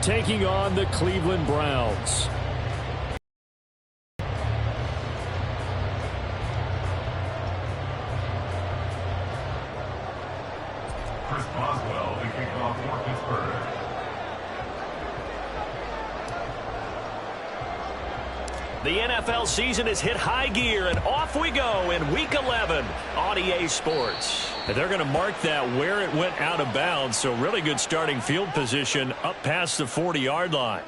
taking on the Cleveland Browns. The NFL season has hit high gear, and off we go in Week 11 on EA Sports. And they're going to mark that where it went out of bounds, so really good starting field position up past the 40-yard line.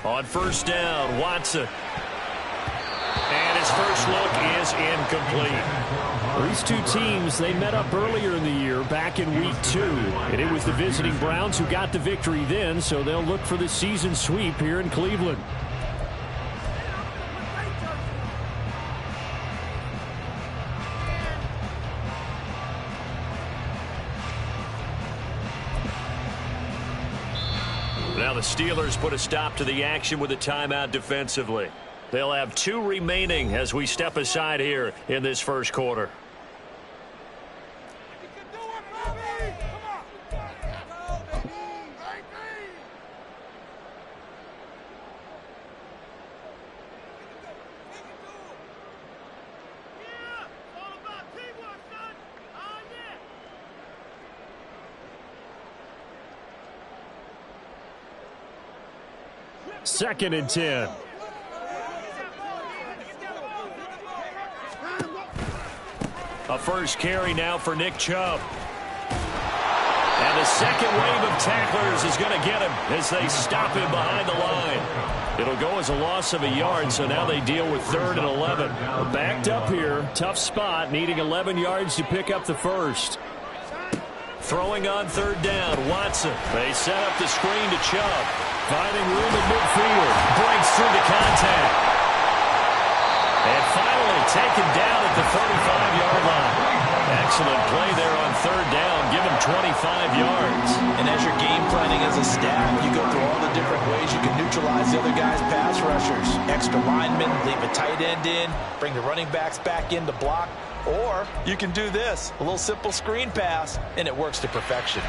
On first down, Watson. And his first look is incomplete. These two teams, they met up earlier in the year, back in Week 2. And it was the visiting Browns who got the victory then, so they'll look for the season sweep here in Cleveland. Now the Steelers put a stop to the action with a timeout defensively. They'll have 2 remaining as we step aside here in this first quarter. Second and 10. A first carry now for Nick Chubb. And the second wave of tacklers is going to get him as they stop him behind the line. It'll go as a loss of a yard, so now they deal with 3rd and 11. Backed up here, tough spot, needing 11 yards to pick up the first. Throwing on 3rd down, Watson. They set up the screen to Chubb. Finding room in midfield. Breaks through the contact. And finally taken down at the 35-yard line. Excellent play there on 3rd down. Give him 25 yards. And as you're game planning as a staff, you go through all the different ways you can neutralize the other guy's pass rushers. Extra linemen, leave a tight end in, bring the running backs back in to block. Or you can do this, a little simple screen pass, and it works to perfection.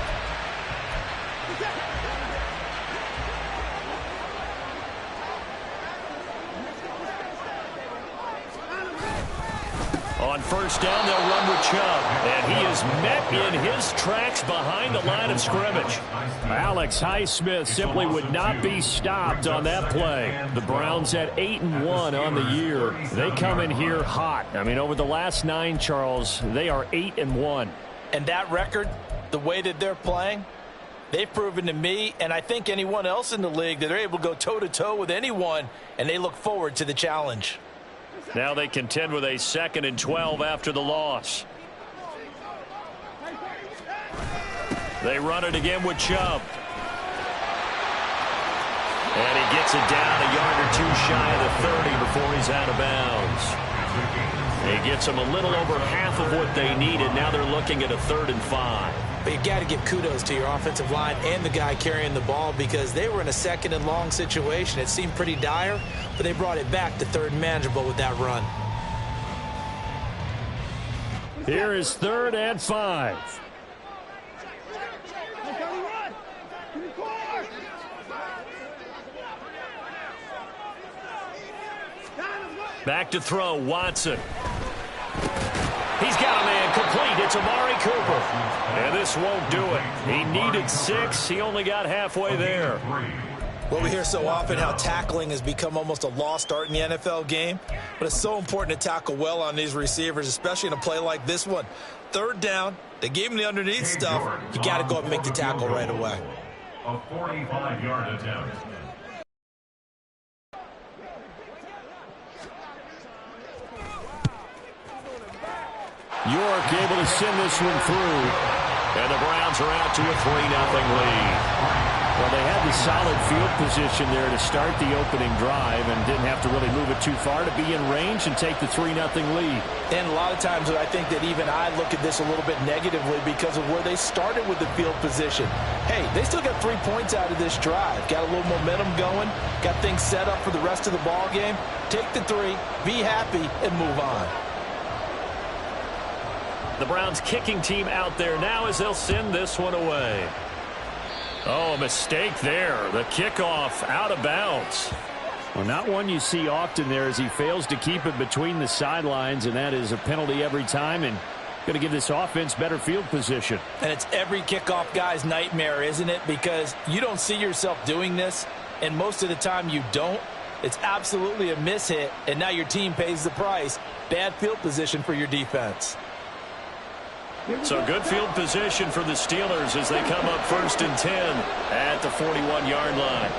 On first down, they'll run with Chubb. And he is met in his tracks behind the line of scrimmage. Alex Highsmith simply would not be stopped on that play. The Browns at 8-1 on the year. They come in here hot. I mean, over the last 9, Charles, they are 8-1. And that record, the way that they're playing, they've proven to me, and I think anyone else in the league, that they're able to go toe-to-toe with anyone, and they look forward to the challenge. Now they contend with a 2nd and 12 after the loss. They run it again with Chubb. And he gets it down a yard or 2 shy of the 30 before he's out of bounds. He gets them a little over half of what they needed. Now they're looking at a 3rd and 5. But you got to give kudos to your offensive line and the guy carrying the ball, because they were in a 2nd and long situation. It seemed pretty dire, but they brought it back to 3rd and manageable with that run. Here is 3rd and 5. Back to throw, Watson. He's got a man complete. It's Amari Cooper. And this won't do it. He needed 6. He only got halfway there. Well, we hear so often how tackling has become almost a lost art in the NFL game. But it's so important to tackle well on these receivers, especially in a play like this one. 3rd down, they gave him the underneath stuff. You got to go up and make the tackle right away. A 45-yard attempt. York able to send this one through. And the Browns are out to a 3-0 lead. Well, they had the solid field position there to start the opening drive and didn't have to really move it too far to be in range and take the 3-0 lead. And a lot of times I think that even I look at this a little bit negatively because of where they started with the field position. Hey, they still got 3 points out of this drive. Got a little momentum going. Got things set up for the rest of the ball game. Take the 3, be happy, and move on. The Browns kicking team out there now as they'll send this one away. Oh, a mistake there. The kickoff out of bounds. Well, not one you see often there as he fails to keep it between the sidelines, and that is a penalty every time and going to give this offense better field position. And it's every kickoff guy's nightmare, isn't it? Because you don't see yourself doing this, and most of the time you don't. It's absolutely a mishit, and now your team pays the price. Bad field position for your defense. So good field position for the Steelers as they come up 1st and 10 at the 41-yard line.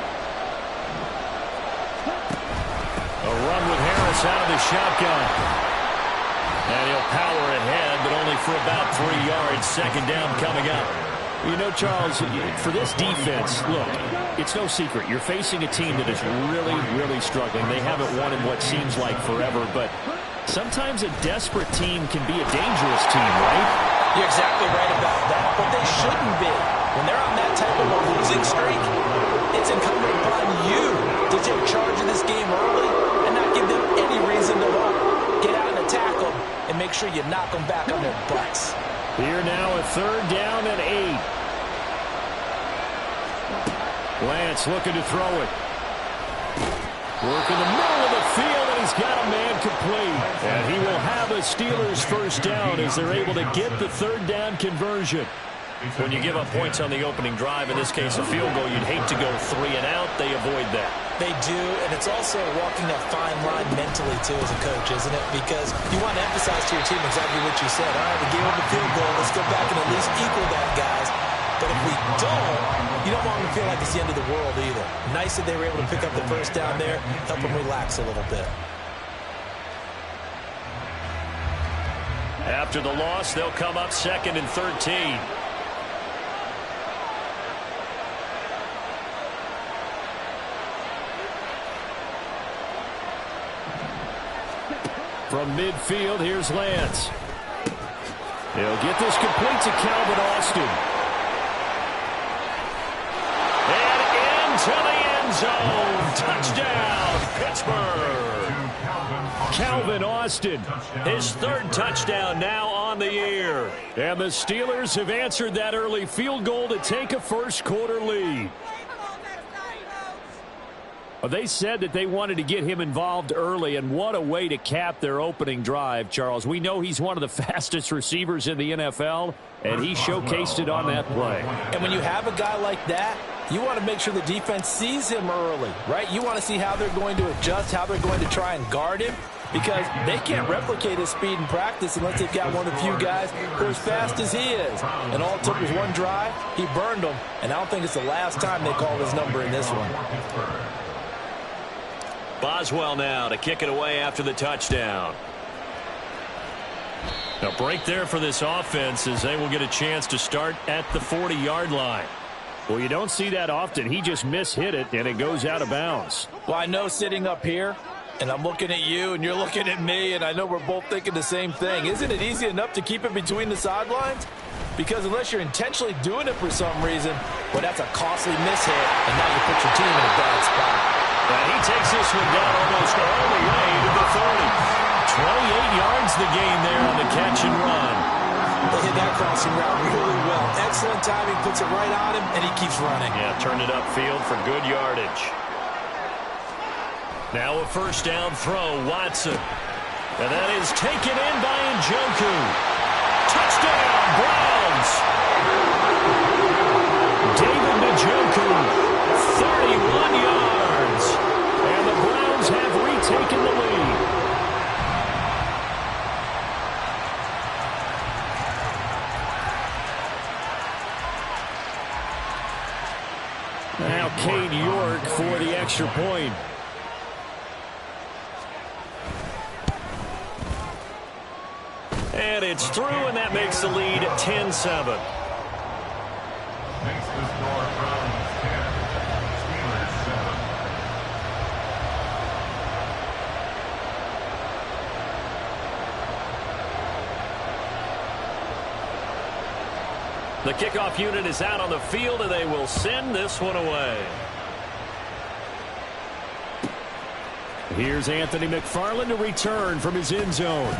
A run with Harris out of the shotgun. And he'll power ahead, but only for about 3 yards. 2nd down coming up. You know, Charles, for this defense, look, it's no secret. You're facing a team that is really, really struggling. They haven't won in what seems like forever, but sometimes a desperate team can be a dangerous team, right? You're exactly right about that, but they shouldn't be. When they're on that type of a losing streak, it's incumbent upon you to take charge of this game early and not give them any reason to hope. Get out and attack them and make sure you knock them back on their butts. Here now a 3rd down and 8. Lance looking to throw it. Work in the middle of the field, and he's got a man complete. And he will have a Steelers 1st down as they're able to get the 3rd down conversion. When you give up points on the opening drive, in this case a field goal, you'd hate to go 3 and out. They avoid that. They do, and it's also walking that fine line mentally, too, as a coach, isn't it? Because you want to emphasize to your team exactly what you said. All right, we gave up a field goal. Let's go back and at least equal that, guys. But if we don't, you don't want them to feel like it's the end of the world either. Nice that they were able to pick up the 1st down there, help them relax a little bit. After the loss, they'll come up 2nd and 13. From midfield, here's Lance. He'll get this complete to Calvin Austin. And into the end zone. Touchdown, Pittsburgh. Calvin Austin, his 3rd touchdown now on the year. And the Steelers have answered that early field goal to take a 1st quarter lead. They said that they wanted to get him involved early, and what a way to cap their opening drive, Charles. We know he's one of the fastest receivers in the NFL, and he showcased it on that play. And when you have a guy like that, you want to make sure the defense sees him early, right? You want to see how they're going to adjust, how they're going to try and guard him, because they can't replicate his speed in practice unless they've got one of the few guys who are as fast as he is. And all it took was one drive. He burned them, and I don't think it's the last time they called his number in this one. Boswell now to kick it away after the touchdown. A break there for this offense as they will get a chance to start at the 40-yard line. Well, you don't see that often. He just mishit it, and it goes out of bounds. Well, I know sitting up here, and I'm looking at you, and you're looking at me, and I know we're both thinking the same thing. Isn't it easy enough to keep it between the sidelines? Because unless you're intentionally doing it for some reason, well, that's a costly mishit, and now you put your team in a bad spot. And he takes this one down almost all the way to the 30. 28 yards the gain there on the catch and run. They hit that crossing route really well. Excellent timing, puts it right on him, and he keeps running. Yeah, turned it upfield for good yardage. Now a 1st down throw, Watson. And that is taken in by Njoku. Touchdown, Browns! David Njoku, 31 yards. And the Browns have retaken the lead. Now Cade York for the extra point. And it's through, and that makes the lead 10-7. Makes the score Browns 10. The kickoff unit is out on the field, and they will send this one away. Here's Anthony McFarland to return from his end zone.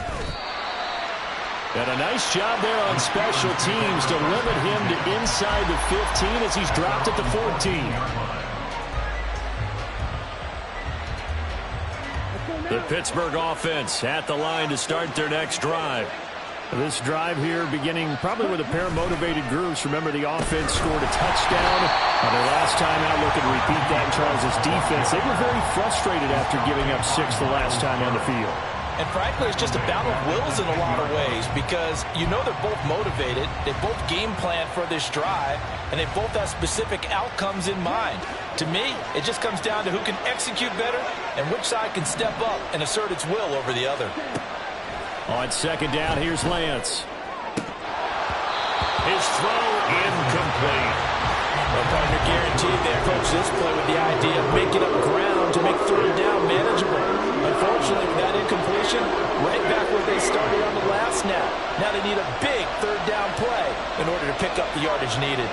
And a nice job there on special teams to limit him to inside the 15 as he's dropped at the 14. The Pittsburgh offense at the line to start their next drive. This drive here beginning probably with a pair of motivated groups. Remember, the offense scored a touchdown on their last time out. Looking to repeat that in Charles' defense. They were very frustrated after giving up 6 the last time on the field. And frankly, it's just a battle of wills in a lot of ways because you know they're both motivated. They both game plan for this drive, and they both have specific outcomes in mind. To me, it just comes down to who can execute better and which side can step up and assert its will over the other. On second down, here's Lance. His throw incomplete. Well, partner, guaranteed they approach this play with the idea of making up ground to make third down manageable. Unfortunately, with that incompletion, right back where they started on the last snap. Now they need a big third down play in order to pick up the yardage needed.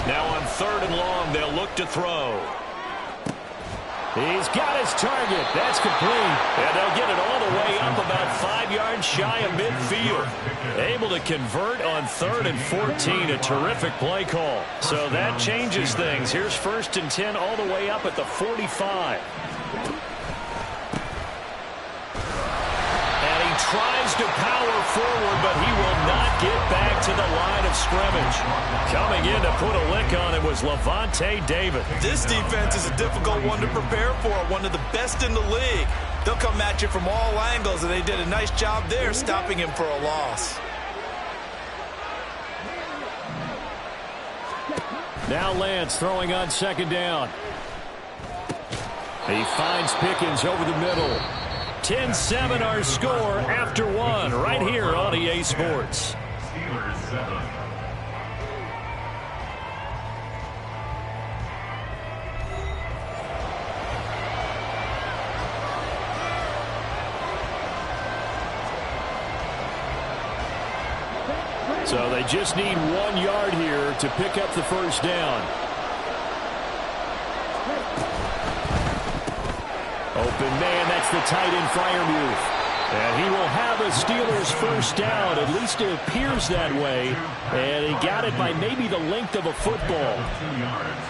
Now on third and long, they'll look to throw. He's got his target. That's complete. And they'll get it all the way up about 5 yards shy of midfield. Able to convert on third and 14. A terrific play call. So that changes things. Here's first and 10 all the way up at the 45. And he tries to power forward, but he will not get back to the line of scrimmage. Coming in to put a lick on it was Levante David. This defense is a difficult one to prepare for, one of the best in the league. They'll come at you from all angles, and they did a nice job there stopping him for a loss. Now Lance throwing on second down. He finds Pickens over the middle. 10-7 our score after one right here on EA Sports. Steelers 7. So they just need 1 yard here to pick up the first down. Open man, that's the tight end Freiermuth. And he will have a Steelers first down. At least it appears that way. And he got it by maybe the length of a football. 2 yards.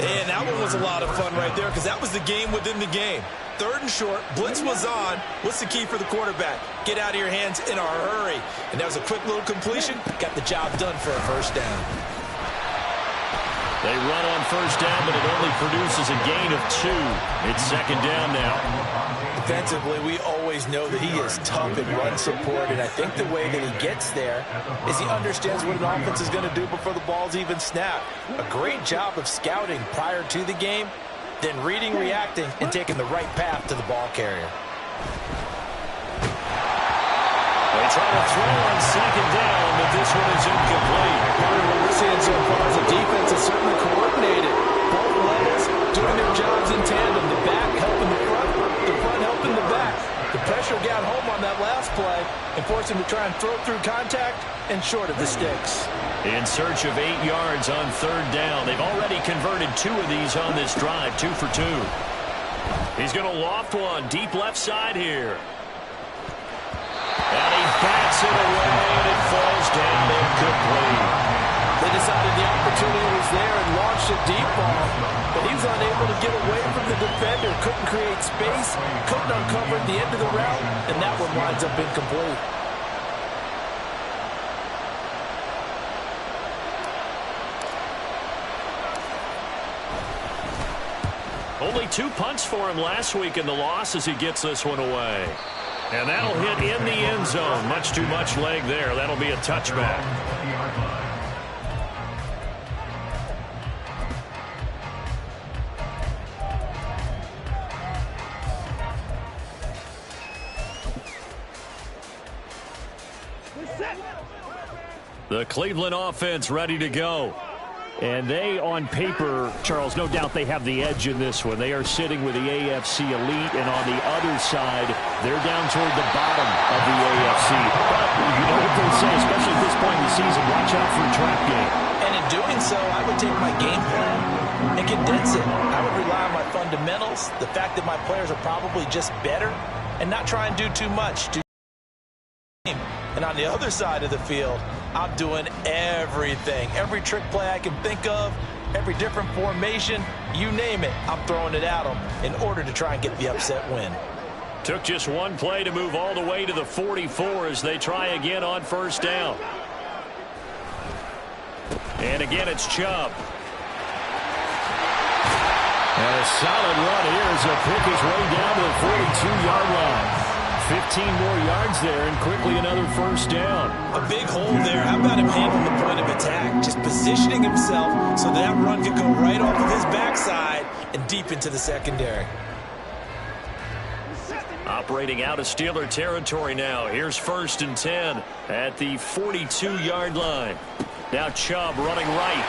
And that one was a lot of fun right there because that was the game within the game. Third and short, blitz was on. What's the key for the quarterback? Get out of your hands in a hurry. And that was a quick little completion. Got the job done for a first down. They run on first down, but it only produces a gain of 2. It's second down now. Defensively, we always know that he is tough in run support, and I think the way that he gets there is he understands what an offense is going to do before the ball's even snapped. A great job of scouting prior to the game, then reading, reacting, and taking the right path to the ball carrier. They try to throw on second down, but this one is incomplete. Part of what we're seeing so far is the defense is certainly coordinated. Both levels doing their jobs in tandem. The back helping the front helping the back. The pressure got home on that last play and forced him to try and throw through contact and short of the sticks. In search of 8 yards on third down. They've already converted 2 of these on this drive, 2 for 2. He's going to loft one deep left side here. And he bats it away, and it falls down incomplete. They decided the opportunity was there and launched a deep ball, but he was unable to get away from the defender, couldn't create space, couldn't uncover at the end of the route, and that one winds up incomplete. Only 2 punts for him last week in the loss as he gets this one away. And that'll hit in the end zone. Much too much leg there. That'll be a touchback. The Cleveland offense ready to go. And they, on paper, Charles, no doubt they have the edge in this one. They are sitting with the AFC elite, and on the other side, they're down toward the bottom of the AFC. But you know what they say, especially at this point in the season, watch out for a trap game. And in doing so, I would take my game plan and condense it. I would rely on my fundamentals, the fact that my players are probably just better, and not try and do too much. And on the other side of the field, I'm doing everything. Every trick play I can think of, every different formation, you name it, I'm throwing it at them in order to try and get the upset win. Took just one play to move all the way to the 44 as they try again on first down. And again, it's Chubb. And a solid run here as he'll pick his way down to the 42-yard line. 15 more yards there and quickly another first down. A big hole there. How about him handling the point of attack? Just positioning himself so that run could go right off of his backside and deep into the secondary. Operating out of Steeler territory now. Here's 1st and 10 at the 42-yard line. Now Chubb running right.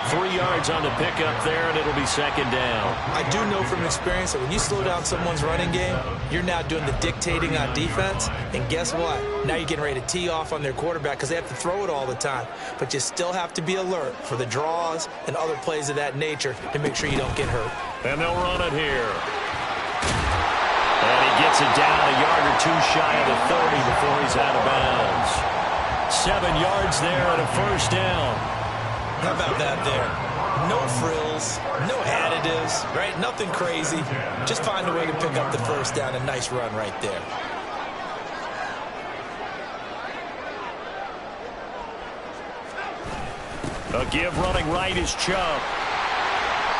3 yards on the pickup there, and it'll be 2nd down. I do know from experience that when you slow down someone's running game, you're now doing the dictating on defense. And guess what? Now you're getting ready to tee off on their quarterback because they have to throw it all the time. But you still have to be alert for the draws and other plays of that nature to make sure you don't get hurt. And they'll run it here. And he gets it down a yard or two shy of the 30 before he's out of bounds. 7 yards there and a first down. How about that there? No frills, no additives, right? Nothing crazy. Just find a way to pick up the first down. A nice run right there. A give running right is Chubb.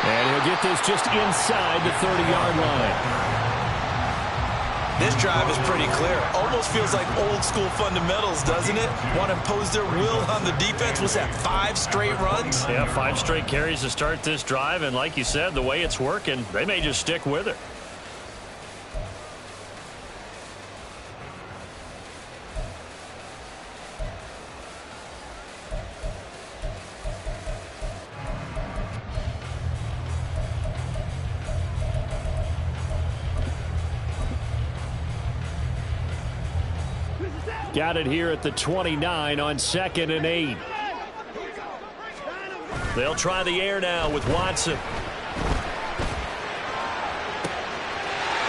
And he'll get this just inside the 30-yard line. This drive is pretty clear. Almost feels like old school fundamentals, doesn't it? Want to impose their will on the defense. Was that 5 straight runs? Yeah, 5 straight carries to start this drive. And like you said, the way it's working, they may just stick with it. Got it here at the 29 on 2nd and 8. They'll try the air now with Watson.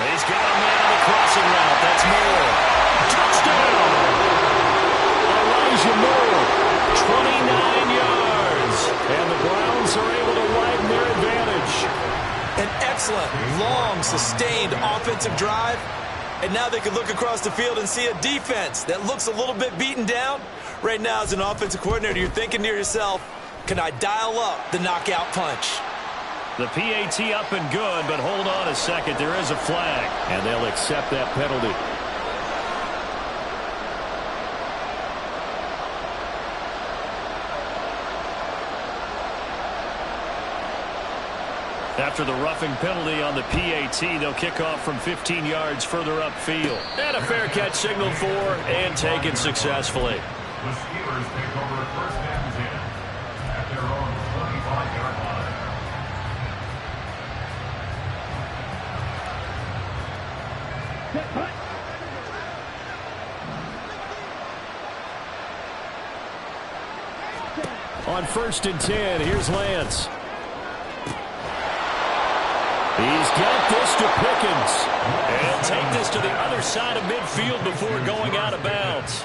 He's got a man on the crossing route. That's Moore. Touchdown! Elijah Moore, 29 yards. And the Browns are able to widen their advantage. An excellent, long, sustained offensive drive. And now they can look across the field and see a defense that looks a little bit beaten down. Right now, as an offensive coordinator, you're thinking to yourself, can I dial up the knockout punch? The PAT up and good, but hold on a second. There is a flag, and they'll accept that penalty. After the roughing penalty on the PAT, they'll kick off from 15 yards further upfield. And a fair catch signaled for and taken successfully. The Steelers take over 1st and 10 at their own 25-yard line. On 1st and 10, here's Lance. He's got this to Pickens. And he'll take this to the other side of midfield before going out of bounds.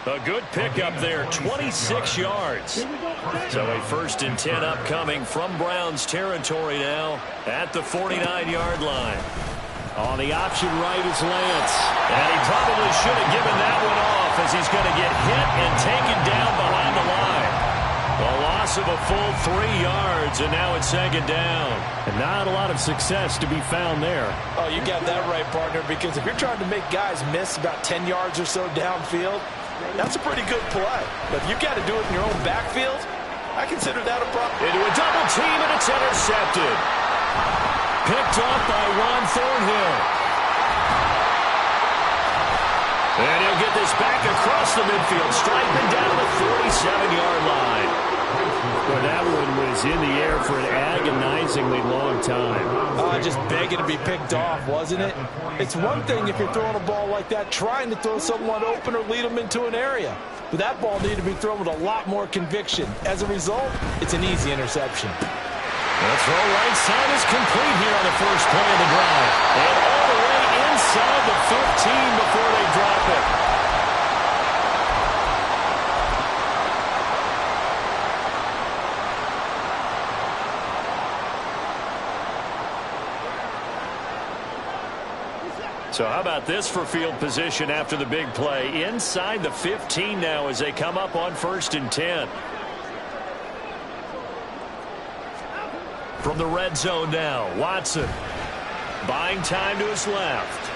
A good pickup there, 26 yards. So a 1st and 10 upcoming from Browns territory now at the 49-yard line. On the option right is Lance. And he probably should have given that one off as he's going to get hit and taken down behind the line. A loss of a full 3 yards, and now it's 2nd down. And not a lot of success to be found there. Oh, you got that right, partner, because if you're trying to make guys miss about 10 yards or so downfield, that's a pretty good play. But if you've got to do it in your own backfield, I consider that a problem. Into a double team, and it's intercepted. Picked off by Ron Thornhill. And he'll get this back across the midfield, striping down the 47-yard line. was in the air for an agonizingly long time. Just begging to be picked off, wasn't it? It's one thing if you're throwing a ball like that, trying to throw someone open or lead them into an area. But that ball needed to be thrown with a lot more conviction. As a result, it's an easy interception. The throw right side is complete here on the first play of the drive. And all the way inside the 15 before they drop it. So how about this for field position after the big play? Inside the 15 now as they come up on 1st and 10. From the red zone now, Watson buying time to his left.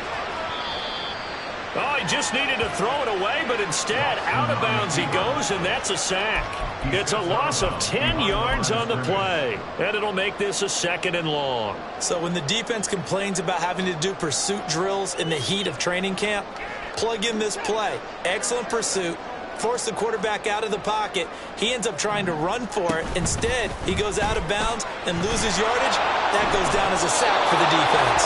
Oh, he just needed to throw it away, but instead out of bounds he goes, and that's a sack. It's a loss of 10 yards on the play, and it'll make this a 2nd and long. So when the defense complains about having to do pursuit drills in the heat of training camp, plug in this play. Excellent pursuit. Force the quarterback out of the pocket. He ends up trying to run for it. Instead, he goes out of bounds and loses yardage. That goes down as a sack for the defense.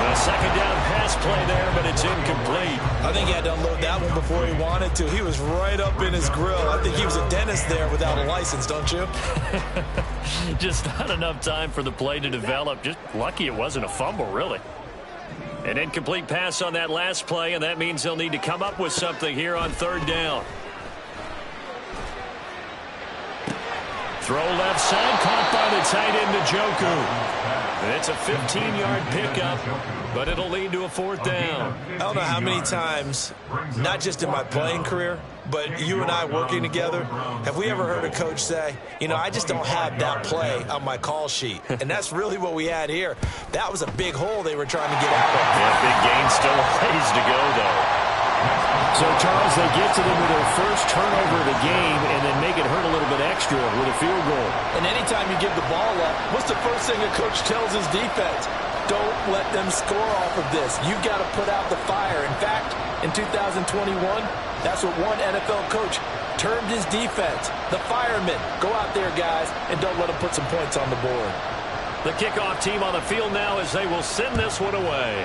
A 2nd down pass play there, but it's incomplete. I think he had to unload that one before he wanted to. He was right up in his grill. I think he was a dentist there without a license, don't you? Just not enough time for the play to develop. Just lucky it wasn't a fumble, really. An incomplete pass on that last play, and that means they'll need to come up with something here on 3rd down. Throw left side, caught by the tight end Njoku. It's a 15-yard pickup, but it'll lead to a 4th down. I don't know how many times, not just in my playing career, but you and I working together, have we ever heard a coach say, you know, I just don't have that play on my call sheet. And that's really what we had here. That was a big hole they were trying to get out of. Yeah, big gain, still a ways to go, though. So, Charles, they get to them with their first turnover of the game and then make it hurt a little bit extra with a field goal. And anytime you give the ball up, what's the first thing a coach tells his defense? Don't let them score off of this. You've got to put out the fire. In fact, in 2021, that's what one NFL coach termed his defense. The firemen. Go out there, guys, and don't let them put some points on the board. The kickoff team on the field now as they will send this one away.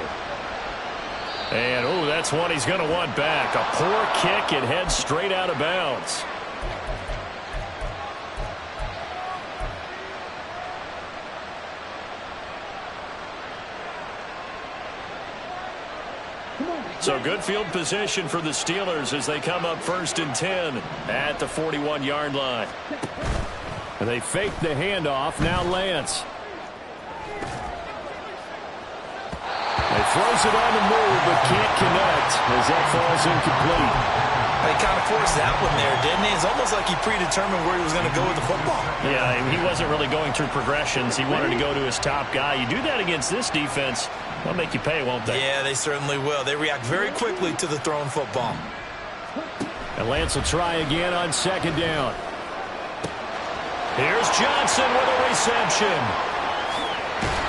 And, oh, that's one he's going to want back. A poor kick. It heads straight out of bounds. So good field position for the Steelers as they come up 1st and 10 at the 41-yard line. And they fake the handoff. Now Lance. He throws it on the move, but can't connect as that falls incomplete. He kind of forced that one there, didn't he? It's almost like he predetermined where he was going to go with the football. Yeah, he wasn't really going through progressions. He wanted to go to his top guy. You do that against this defense, they'll make you pay, won't they? Yeah, they certainly will. They react very quickly to the thrown football. And Lance will try again on 2nd down. Here's Johnson with a reception.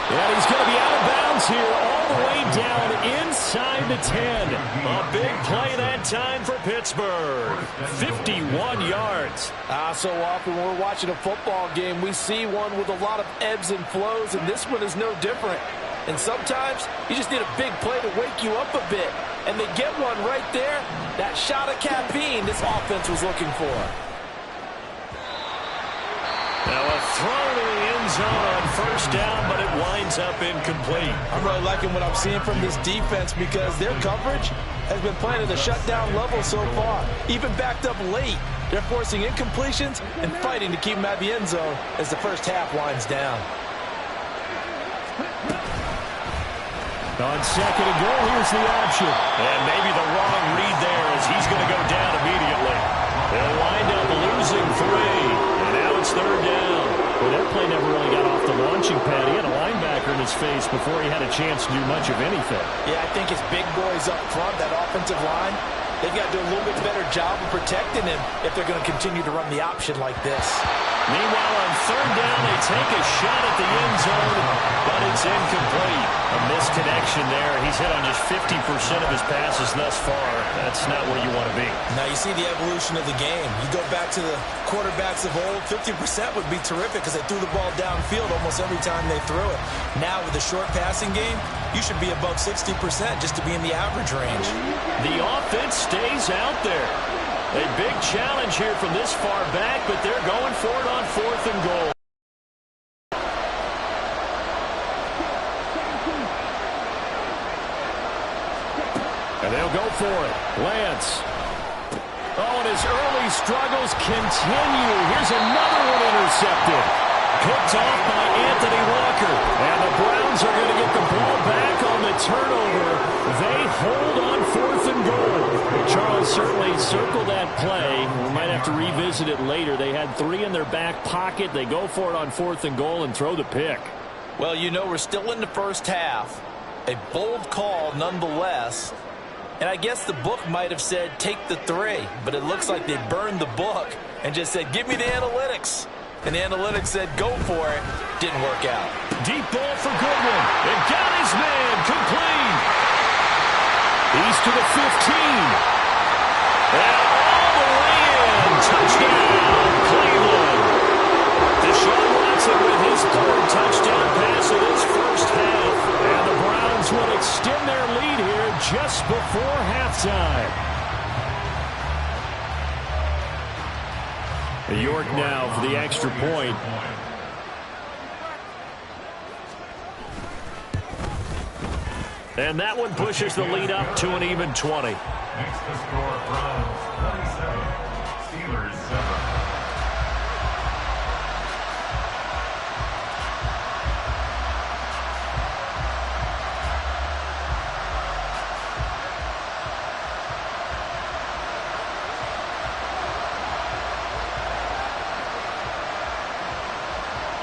And he's going to be out of bounds here all the way down inside the 10. A big play that time for Pittsburgh. 51 yards. So often when we're watching a football game, we see one with a lot of ebbs and flows, and this one is no different. And sometimes you just need a big play to wake you up a bit. And they get one right there. That shot of caffeine this offense was looking for. Now a throw to the end zone on 1st down, but it winds up incomplete. I'm really liking what I'm seeing from this defense because their coverage has been playing at a shutdown level so far. Even backed up late, they're forcing incompletions and fighting to keep them at the end zone as the first half winds down. On 2nd and goal, here's the option. And maybe the wrong read there as he's going to go down immediately. They'll wind up losing 3. And now it's 3rd down. Well, that play never really got off the launching pad. He had a linebacker in his face before he had a chance to do much of anything. Yeah, I think his big boys up front, that offensive line, they've got to do a little bit better job of protecting him if they're going to continue to run the option like this. Meanwhile, on third down, they take a shot at the end zone, but it's incomplete. A misconnection there. He's hit on just 50% of his passes thus far. That's not where you want to be. Now you see the evolution of the game. You go back to the quarterbacks of old, 50% would be terrific because they threw the ball downfield almost every time they threw it. Now with the short passing game, you should be above 60% just to be in the average range. The offense stays out there. A big challenge here from this far back, but they're going for it on 4th and goal. And they'll go for it. Lance. Oh, and his early struggles continue. Here's another one intercepted. Picked off by Anthony Walker. And the Browns are going to get the ball back on the turnover. They hold on 4th and goal. Charles certainly circled that play. We might have to revisit it later. They had 3 in their back pocket. They go for it on 4th and goal and throw the pick. Well, you know, we're still in the first half. A bold call nonetheless. And I guess the book might have said take the 3, but it looks like they burned the book and just said give me the analytics. And the analytics said go for it. Didn't work out. Deep ball for Goodwin. It got his man complete. He's to the 15. And all the way in. Touchdown, Cleveland. Deshaun Watson with his 3rd touchdown pass of this first half. And the Browns will extend their lead here just before halftime. York now for the extra point. And that one pushes the lead up to an even 20. Next to score, Browns 27, Steelers 7.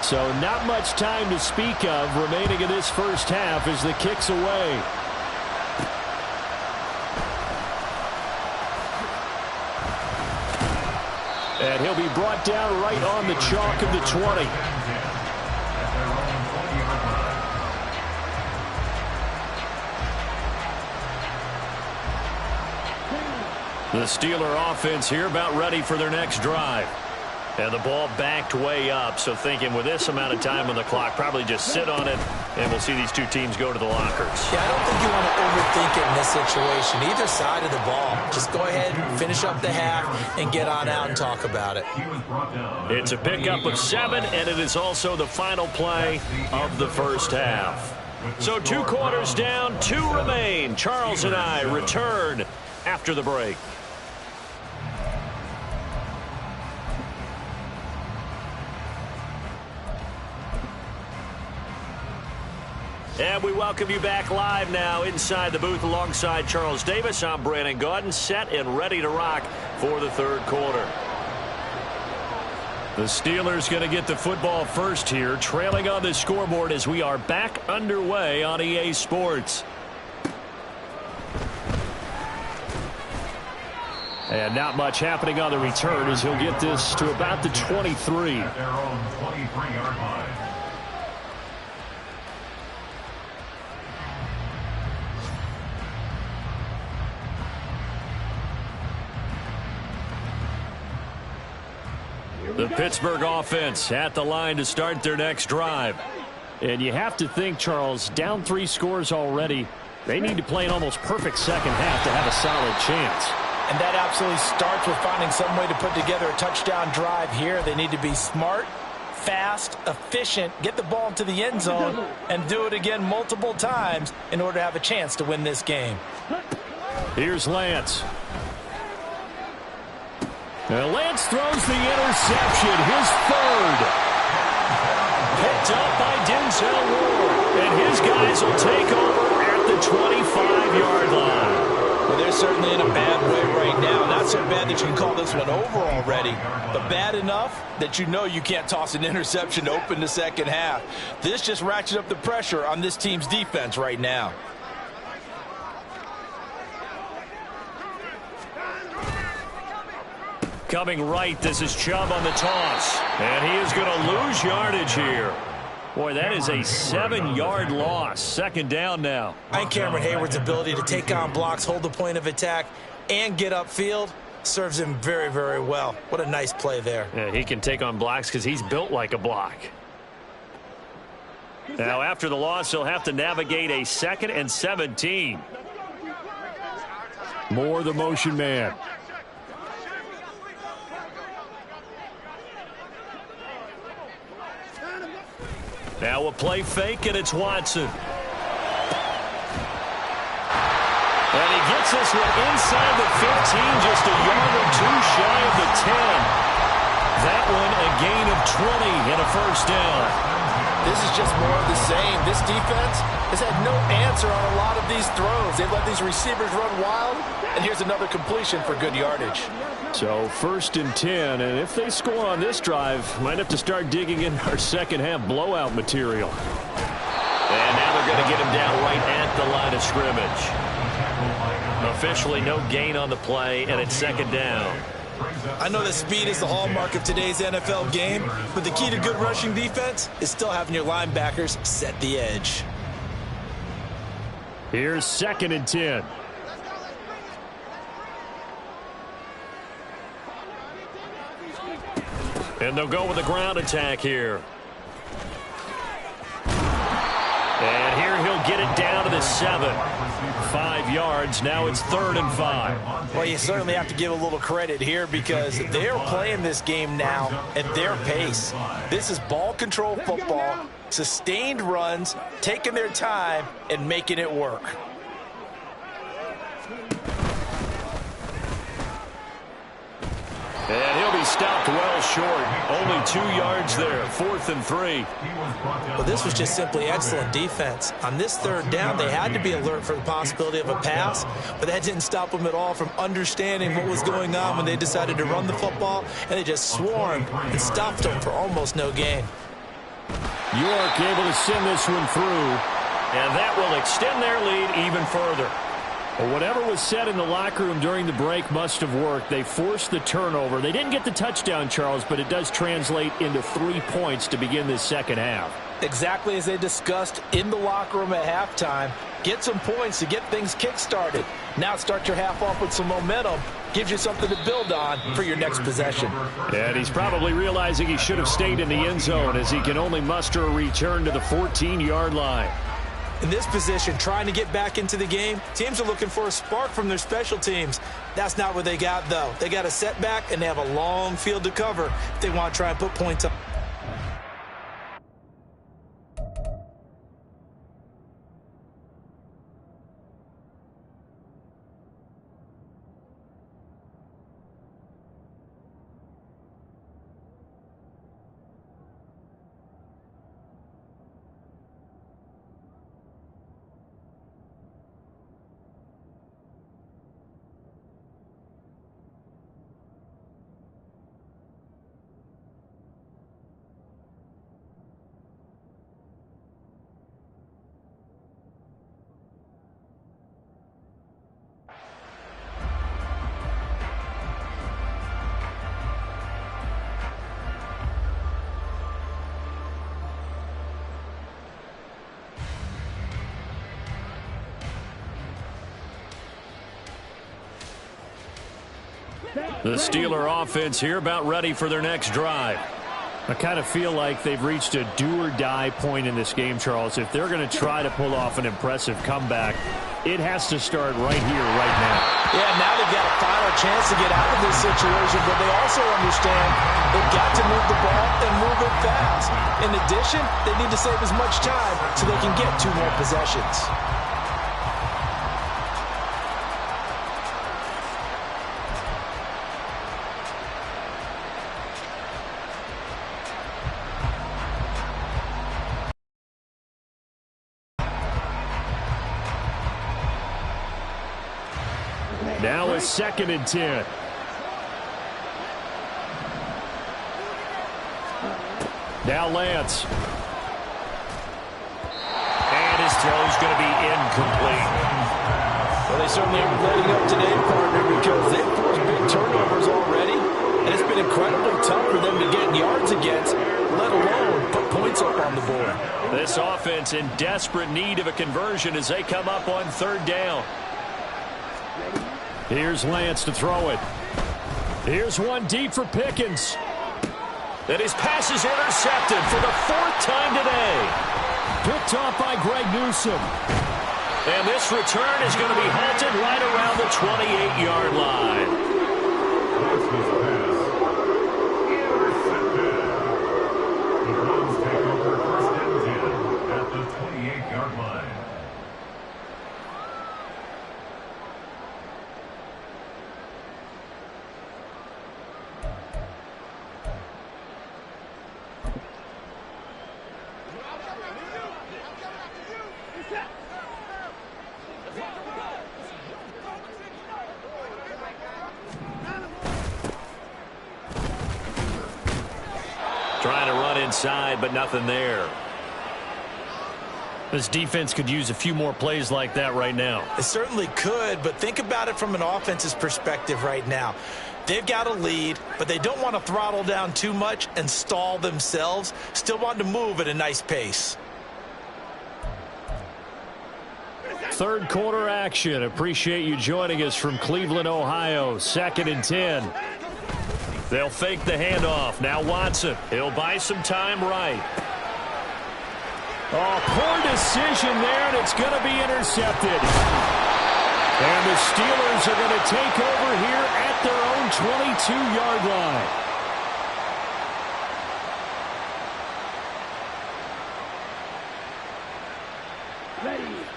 So not much time to speak of remaining in this first half as the kick's away. And he'll be brought down right on the chalk of the 20. The Steeler offense here about ready for their next drive. And the ball backed way up, so thinking with this amount of time on the clock, probably just sit on it, and we'll see these two teams go to the lockers. Yeah, I don't think you want to overthink it in this situation. Either side of the ball. Just go ahead, finish up the half, and get on out and talk about it. It's a pickup of 7, and it is also the final play of the first half. So 2 quarters down, 2 remain. Charles and I return after the break. And we welcome you back live now inside the booth alongside Charles Davis. I'm Brandon Gaudin, set and ready to rock for the 3rd quarter. The Steelers going to get the football first here, trailing on the scoreboard as we are back underway on EA Sports. And not much happening on the return as he'll get this to about the 23. At their own 23-yard line. The Pittsburgh offense at the line to start their next drive. And you have to think, Charles, down 3 scores already. They need to play an almost perfect second half to have a solid chance. And that absolutely starts with finding some way to put together a touchdown drive here. They need to be smart, fast, efficient, get the ball into the end zone, and do it again multiple times in order to have a chance to win this game. Here's Lance. And Lance throws the interception, his 3rd. Picked up by Denzel Ward. And his guys will take over at the 25-yard line. Well, they're certainly in a bad way right now. Not so bad that you can call this one over already, but bad enough that you know you can't toss an interception to open the second half. This just ratchets up the pressure on this team's defense right now. Coming right, this is Chubb on the toss. And he is going to lose yardage here. Boy, that is a 7-yard loss. Second down now. I think Cameron Hayward's ability to take on blocks, hold the point of attack, and get upfield serves him very, very well. What a nice play there. Yeah, he can take on blocks because he's built like a block. Now, after the loss, he'll have to navigate a 2nd and 17. Moore, the motion man. Now a play fake, and it's Watson. And he gets this one inside the 15, just a yard or two shy of the 10. That one a gain of 20 and a first down. This is just more of the same. This defense has had no answer on a lot of these throws. They've let these receivers run wild, and here's another completion for good yardage. So 1st and 10, and if they score on this drive, might have to start digging in our second half blowout material. And now they're going to get him down right at the line of scrimmage. Officially no gain on the play, and it's 2nd down. I know that speed is the hallmark of today's NFL game, but the key to good rushing defense is still having your linebackers set the edge. Here's 2nd and 10. And they'll go with a ground attack here. And here he'll get it down to the 7. 5 yards. Now it's 3rd and 5. Well, you certainly have to give a little credit here because they're playing this game now at their pace. This is ball control football, sustained runs, taking their time, and making it work. And he'll be stopped well short. Only 2 yards there. 4th and 3. Well, this was just simply excellent defense. On this 3rd down, they had to be alert for the possibility of a pass, but that didn't stop them at all from understanding what was going on when they decided to run the football, and they just swarmed and stopped them for almost no gain. York able to send this one through. And that will extend their lead even further. Well, whatever was said in the locker room during the break must have worked. They forced the turnover. They didn't get the touchdown, Charles, but it does translate into 3 points to begin this second half. Exactly as they discussed in the locker room at halftime. Get some points to get things kick-started. Now start your half off with some momentum. Gives you something to build on for your next possession. And he's probably realizing he should have stayed in the end zone as he can only muster a return to the 14-yard line. In this position, trying to get back into the game, teams are looking for a spark from their special teams. That's not what they got, though. They got a setback, and they have a long field to cover if they want to try and put points up. The Steeler offense here about ready for their next drive. I kind of feel like they've reached a do-or-die point in this game, Charles. If they're going to try to pull off an impressive comeback, it has to start right here, right now. Yeah, now they've got a final chance to get out of this situation, but they also understand they've got to move the ball and move it fast. In addition, they need to save as much time so they can get 2 more possessions. Now a 2nd and 10. Now Lance. And his throw's going to be incomplete. Well, they certainly aren't letting up today, partner, because they've forced big turnovers already. offense in desperate need of a conversion as they come up on third down. Here's Lance to throw it. Here's one deep for Pickens. And his pass is intercepted for the fourth time today. Picked off by Greg Newsome. And this return is going to be halted right around the 28-yard line. This was a pass. Intercepted. The Browns take over first and 10 at the 28-yard line. Trying to run inside, but nothing there. This defense could use a few more plays like that right now. It certainly could, but think about it from an offense's perspective right now. They've got a lead, but they don't want to throttle down too much and stall themselves. Still want to move at a nice pace. Third quarter action. Appreciate you joining us from Cleveland, Ohio. 2nd and 10. They'll fake the handoff. Now Watson. He'll buy some time right. Oh, poor decision there, and it's going to be intercepted. And the Steelers are going to take over here at their own 22-yard line.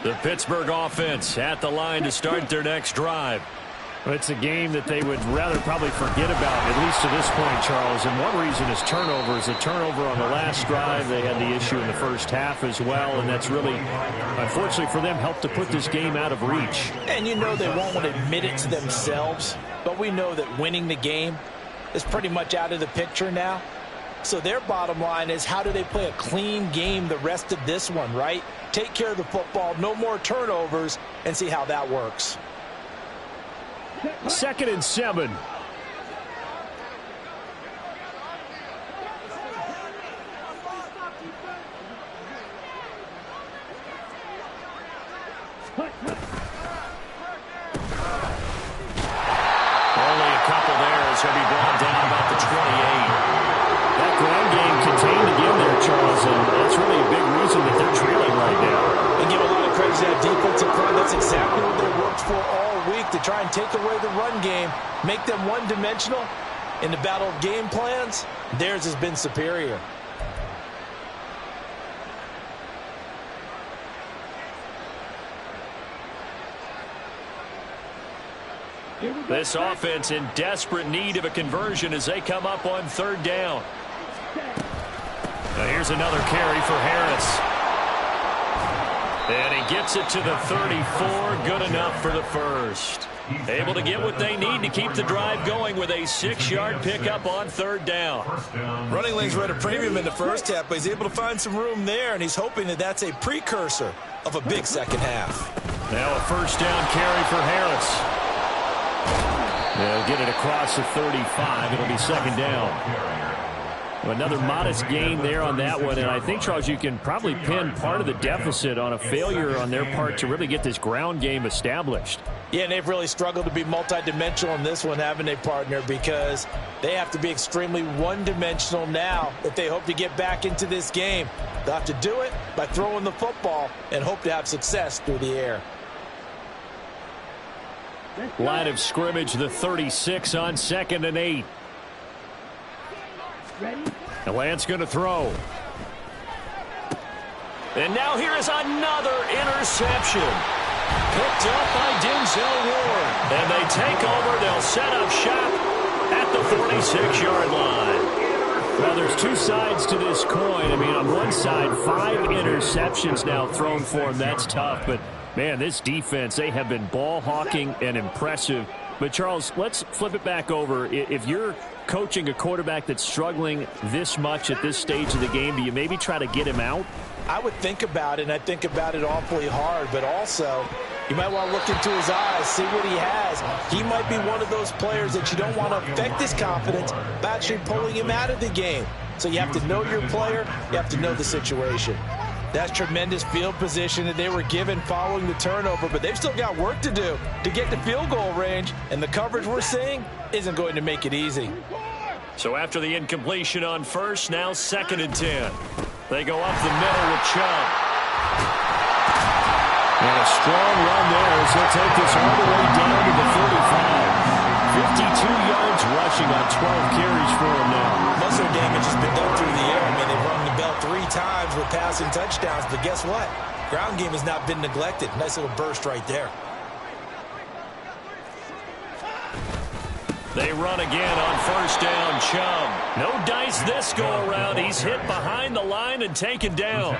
The Pittsburgh offense at the line to start their next drive. It's a game that they would rather probably forget about, at least to this point, Charles. And one reason is turnovers. A turnover on the last drive. They had the issue in the first half as well, and that's really, unfortunately for them, helped to put this game out of reach. And you know they won't want to admit it to themselves, but we know that winning the game is pretty much out of the picture now. So their bottom line is, how do they play a clean game the rest of this one, right? Take care of the football, no more turnovers, and see how that works. 2nd and 7. Only a couple there as he'll be brought down about the 28. That ground game contained again there, Charles, and that's really a big reason that they're trailing right now. They give a lot of credit to that defensive play. That's exactly what they worked for all week, to try and take away the run game, make them one-dimensional. In the battle of game plans, theirs has been superior. This offense in desperate need of a conversion as they come up on third down. Now here's another carry for Harris. And he gets it to the 34. Good enough for the first. Able to get what they need to keep the drive going with a 6-yard pickup on third down. Running lanes were at a premium in the first half, but he's able to find some room there, and he's hoping that that's a precursor of a big second half. Now a first down carry for Harris. They'll get it across the 35. It'll be 2nd down. Another modest gain there on that one, and I think, Charles, you can probably pin part of the deficit on a failure on their part to really get this ground game established. Yeah, and they've really struggled to be multidimensional in this one, haven't they, partner? Because they have to be extremely one-dimensional now if they hope to get back into this game. They'll have to do it by throwing the football and hope to have success through the air. Line of scrimmage, the 36 on 2nd and 8. And Lance going to throw. And now here is another interception. Picked up by Denzel Ward. And they take over. They'll set up shop at the 46-yard line. Well, there's two sides to this coin. I mean, on one side, 5 interceptions now thrown for him. That's tough. But, man, this defense, they have been ball hawking and impressive. But, Charles, let's flip it back over. If you're coaching a quarterback that's struggling this much at this stage of the game, do you maybe try to get him out? I would think about it, and I think about it awfully hard. But also, you might want to look into his eyes, see what he has. He might be one of those players that you don't want to affect his confidence by actually pulling him out of the game. So you have to know your player. You have to know the situation. That's tremendous field position that they were given following the turnover, but they've still got work to do to get to field goal range, and the coverage we're seeing isn't going to make it easy. So after the incompletion on first, now 2nd and 10. They go up the middle with Chubb. And a strong run there as he'll take this all the way down to the 35. 52 yards rushing on 12 carries for him now. Most of their damage has been done through the air. I mean, they've rung the bell 3 times with passing touchdowns, but guess what? Ground game has not been neglected. Nice little burst right there. They run again on first down. Chubb. No dice this go-around. He's hit behind the line and taken down.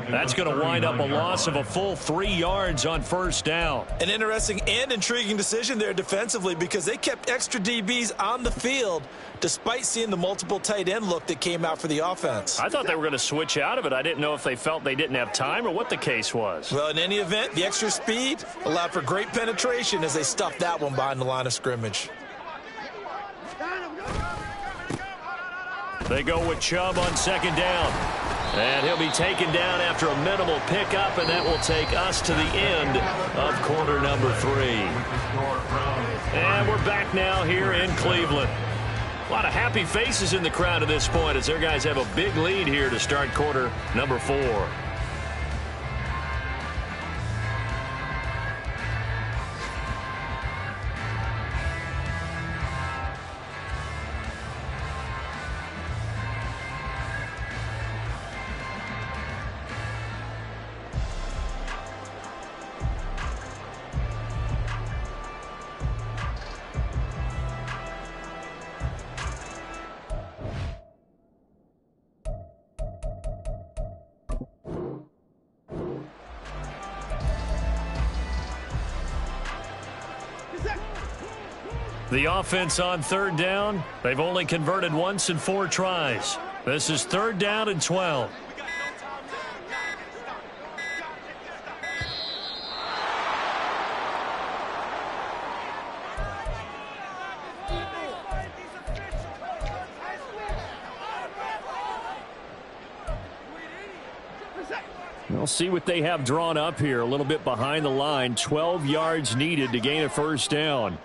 That's going to wind up a loss of a full 3 yards on first down. An interesting and intriguing decision there defensively because they kept extra DBs on the field despite seeing the multiple tight end look that came out for the offense. I thought they were going to switch out of it. I didn't know if they felt they didn't have time or what the case was. Well, in any event, the extra speed allowed for great penetration as they stuffed that one behind the line of scrimmage. They go with Chubb on 2nd down. And he'll be taken down after a minimal pickup, and that will take us to the end of quarter number 3. And we're back now here in Cleveland. A lot of happy faces in the crowd at this point as their guys have a big lead here to start quarter number 4. The offense on 3rd down, they've only converted once in 4 tries. This is 3rd down and 12. We'll see what they have drawn up here. A little bit behind the line. 12 yards needed to gain a first down.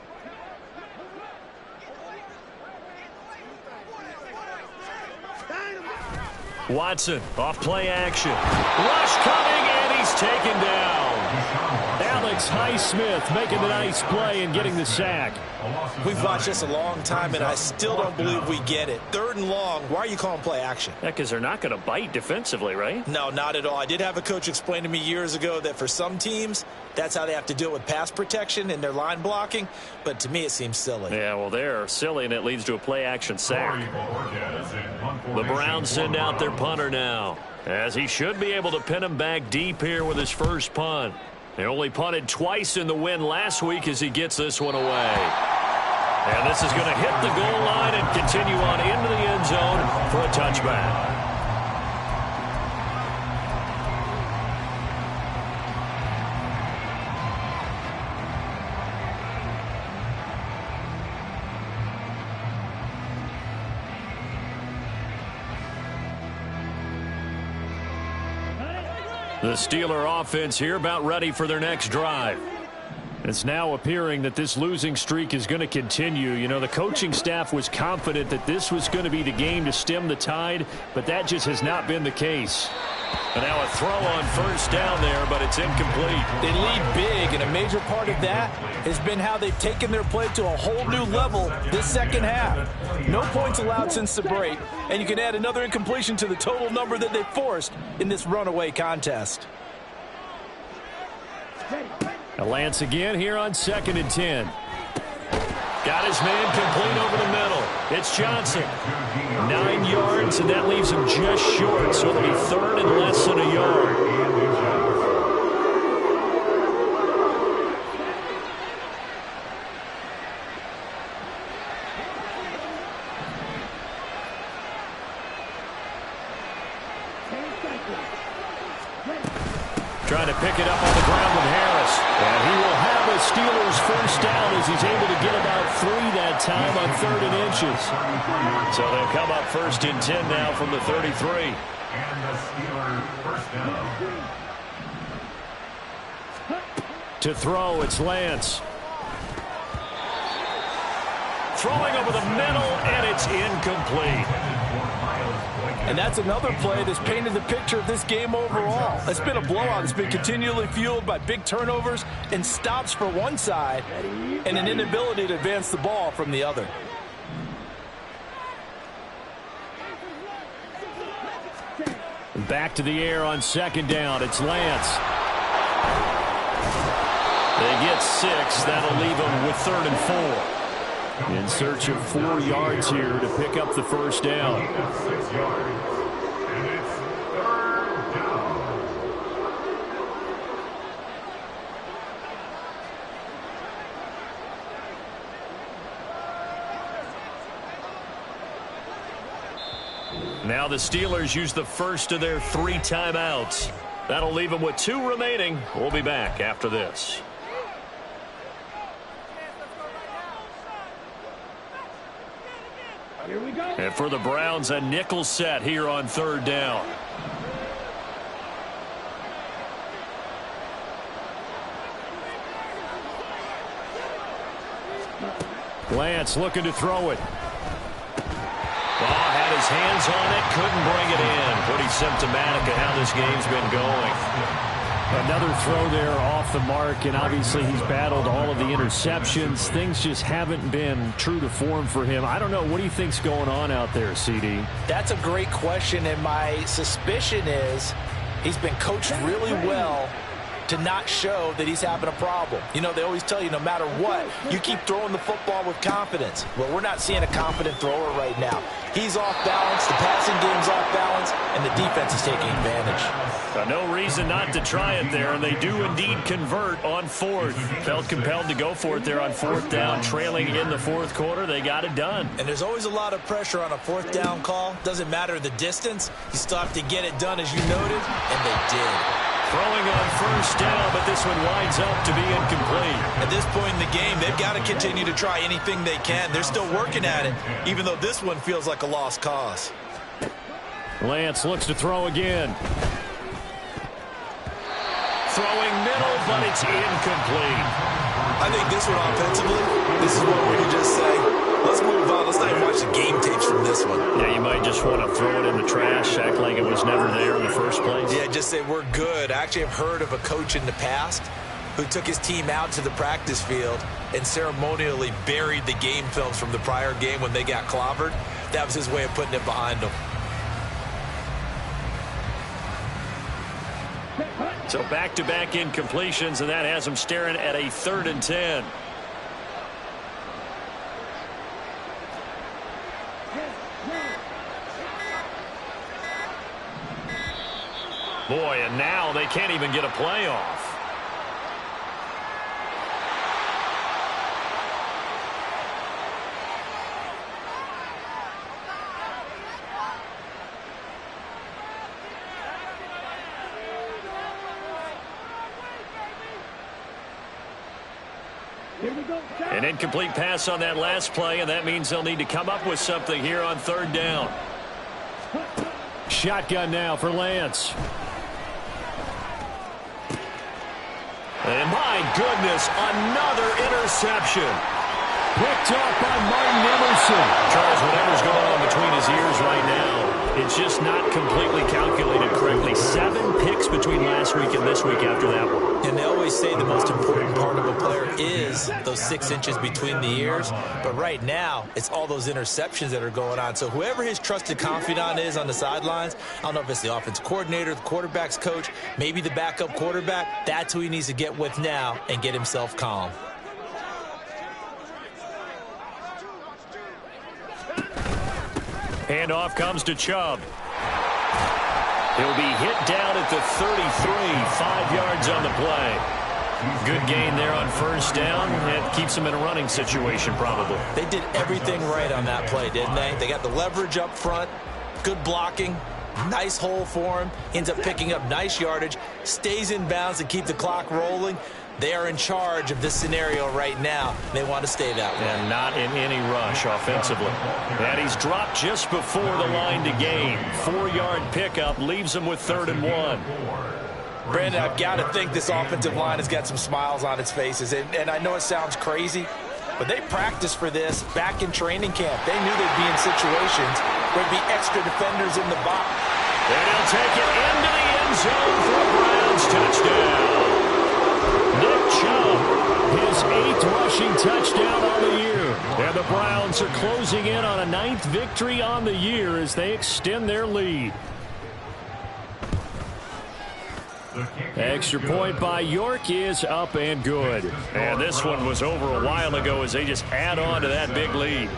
Watson, off play action. Rush coming, and he's taken down. Alex Highsmith making a nice play and getting the sack. We've watched this a long time, and I still don't believe we get it. 3rd and long, why are you calling play action? Yeah, because they're not going to bite defensively, right? No, not at all. I did have a coach explain to me years ago that for some teams, that's how they have to deal with pass protection and their line blocking, but to me it seems silly. Yeah, well, they're silly, and it leads to a play action sack. The Browns send out their punter now, as he should be able to pin him back deep here with his first punt. They only punted twice in the win last week as he gets this one away. And this is going to hit the goal line and continue on into the end zone for a touchback. The Steeler offense here about ready for their next drive. It's now appearing that this losing streak is going to continue. You know, the coaching staff was confident that this was going to be the game to stem the tide, but that just has not been the case. And now a throw on first down there, but it's incomplete. They lead big, and a major part of that has been how they've taken their play to a whole new level this second half. No points allowed since the break, and you can add another incompletion to the total number that they forced in this runaway contest. Lance again here on 2nd and 10. Got his man complete over the middle. It's Johnson. 9 yards, and that leaves him just short, so it'll be 3rd and less than a yard. Trying to pick it up on the ground with Harris. And he will have a Steelers first down as he's able to get about 3 that time on 3rd and inches. So they'll come up 1st and 10 now from the 33. And the Steelers first down. To throw, it's Lance. Throwing over the middle, and it's incomplete. And that's another play that's painted the picture of this game overall. It's been a blowout. It's been continually fueled by big turnovers and stops for one side and an inability to advance the ball from the other. Back to the air on second down. It's Lance. They get 6. That'll leave them with 3rd and 4. In search of 4 yards here to pick up the first down. 6 yards. And it's 3rd down. Now the Steelers use the first of their 3 timeouts. That'll leave them with 2 remaining. We'll be back after this. Here we go. And for the Browns, a nickel set here on 3rd down. Lance looking to throw it. Had his hands on it, couldn't bring it in. Pretty symptomatic of how this game's been going. Another throw there off the mark, and obviously he's battled all of the interceptions. Things just haven't been true to form for him. I don't know. What do you think's going on out there, CD? That's a great question, and my suspicion is he's been coached really well to not show that he's having a problem. You know, they always tell you no matter what, you keep throwing the football with confidence. Well, we're not seeing a confident thrower right now. He's off balance, the passing game's off balance, and the defense is taking advantage. No reason not to try it there, and they do indeed convert on 4th. Felt compelled to go for it there on 4th down, trailing in the 4th quarter. They got it done. And there's always a lot of pressure on a 4th down call. Doesn't matter the distance. You still have to get it done, as you noted, and they did. Throwing on 1st down, but this one winds up to be incomplete. At this point in the game, they've got to continue to try anything they can. They're still working at it, even though this one feels like a lost cause. Lance looks to throw again. Throwing middle, but it's incomplete. I think this one offensively, this is what we could just say, let's move on. Let's not even watch the game tapes from this one. Yeah, you might just want to throw it in the trash, act like it was never there in the first place. Yeah, just say we're good. I actually have heard of a coach in the past who took his team out to the practice field and ceremonially buried the game films from the prior game when they got clobbered. That was his way of putting it behind them. So back-to-back incompletions, and that has them staring at a 3rd and 10. Boy, and now they can't even get a play off. An incomplete pass on that last play, and that means they'll need to come up with something here on 3rd down. Shotgun now for Lance. And my goodness, another interception. Picked up by Martin Emerson. Charles, whatever's going on between his ears right now, it's just not completely calculated correctly. 7 picks between last week and this week after that one. And they always say the most important part of a player is those 6 inches between the ears. But right now, it's all those interceptions that are going on. So whoever his trusted confidant is on the sidelines, I don't know if it's the offensive coordinator, the quarterback's coach, maybe the backup quarterback, that's who he needs to get with now and get himself calm. Handoff comes to Chubb. He'll be hit down at the 33, 5 yards on the play. Good gain there on 1st down. It keeps him in a running situation probably. They did everything right on that play, didn't they? They got the leverage up front, good blocking, nice hole for him. Ends up picking up nice yardage, stays in bounds to keep the clock rolling. They are in charge of this scenario right now. They want to stay that way. And not in any rush offensively. And he's dropped just before the line to gain. 4-yard pickup leaves him with 3rd and 1. Brandon, I've got to think this offensive line has got some smiles on its faces. And I know it sounds crazy, but they practiced for this back in training camp. They knew they'd be in situations where there'd be extra defenders in the box. And he'll take it into the end zone for a Browns touchdown. Nick Chubb, his 8th rushing touchdown on the year. And the Browns are closing in on a 9th victory on the year as they extend their lead. Extra point by York is up and good. And this one was over a while ago as they just add on to that big lead.